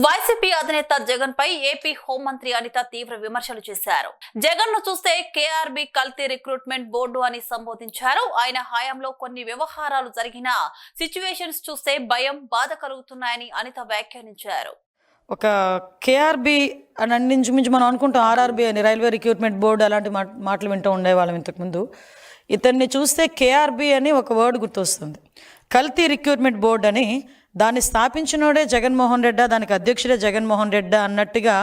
YCP అధినేత జగన్ పై AP హోంమంత్రి అనిత తీవ్ర విమర్శలు చేశారు. జగన్ ను చూస్తే కేఆర్బీ కల్తీ రిక్రూట్మెంట్ బోర్డు అని సంబోధించారు. ఆయన హయాంలో కొన్ని వ్యవహారాలు జరిగిన సిచ్యువేషన్స్ చూస్తే భయం, బాధ కలుగుతున్నాయని అనిత వ్యాఖ్యానించారు. ఒక కేఆర్బీ అని అన్నించుమించు మనం అనుకుంటాం ఆర్ఆర్బీ అని, రైల్వే రిక్రూట్మెంట్ బోర్డు అలాంటి మాటలు వింటూ ఉండేవాళ్ళం ఇంతకుముందు. ఇతన్ని చూస్తే కేఆర్బీ అని ఒక వర్డ్ గుర్తొస్తుంది. కల్తీ రిక్రూట్మెంట్ బోర్డు అని, దాన్ని స్థాపించినోడే జగన్మోహన్ రెడ్డి, దానికి అధ్యక్షుడే జగన్మోహన్ రెడ్డి అన్నట్టుగా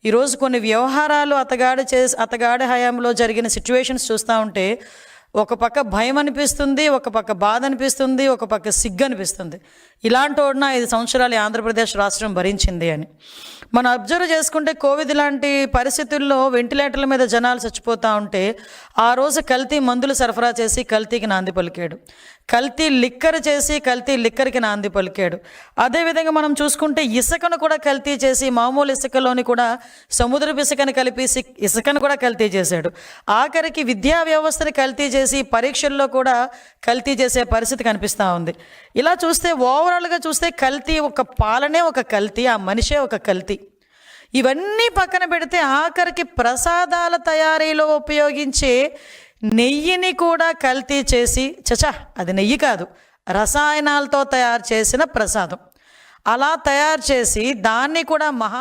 ఈరోజు కొన్ని వ్యవహారాలు అతగాడి హయాంలో జరిగిన సిచ్యువేషన్స్ చూస్తూ ఉంటే ఒక పక్క భయం అనిపిస్తుంది, ఒక పక్క బాధ అనిపిస్తుంది, ఒక పక్క సిగ్గు అనిపిస్తుంది. ఇలాంటి వాడిన 5 సంవత్సరాలు ఆంధ్రప్రదేశ్ రాష్ట్రం భరించింది అని మనం అబ్జర్వ్ చేసుకుంటే, కోవిడ్ లాంటి పరిస్థితుల్లో వెంటిలేటర్ల మీద జనాలు చచ్చిపోతూ ఉంటే ఆ రోజు కల్తీ మందులు సరఫరా చేసి కల్తీకి నాంది పలికాడు, కల్తీ లిక్కర్ చేసి కల్తీ లిక్కర్కి నాంది పలికాడు. అదేవిధంగా మనం చూసుకుంటే ఇసుకను కూడా కల్తీ చేసి, మామూలు ఇసుకలోని కూడా సముద్రపు ఇసుకను కలిపి ఇసుకను కూడా కల్తీ చేశాడు. ఆఖరికి విద్యా వ్యవస్థని కల్తీ చేసి పరీక్షల్లో కూడా కల్తీ చేసే పరిస్థితి కనిపిస్తూ ఉంది. ఇలా చూస్తే ఓవరాల్గా చూస్తే కల్తీ, ఒక పాలనే ఒక కల్తీ, ఆ మనిషే ఒక కల్తీ. ఇవన్నీ పక్కన పెడితే ఆఖరికి ప్రసాదాల తయారీలో ఉపయోగించే నెయ్యిని కూడా కల్తీ చేసి, అది నెయ్యి కాదు, రసాయనాలతో తయారు చేసిన ప్రసాదం, అలా తయారు చేసి దాన్ని కూడా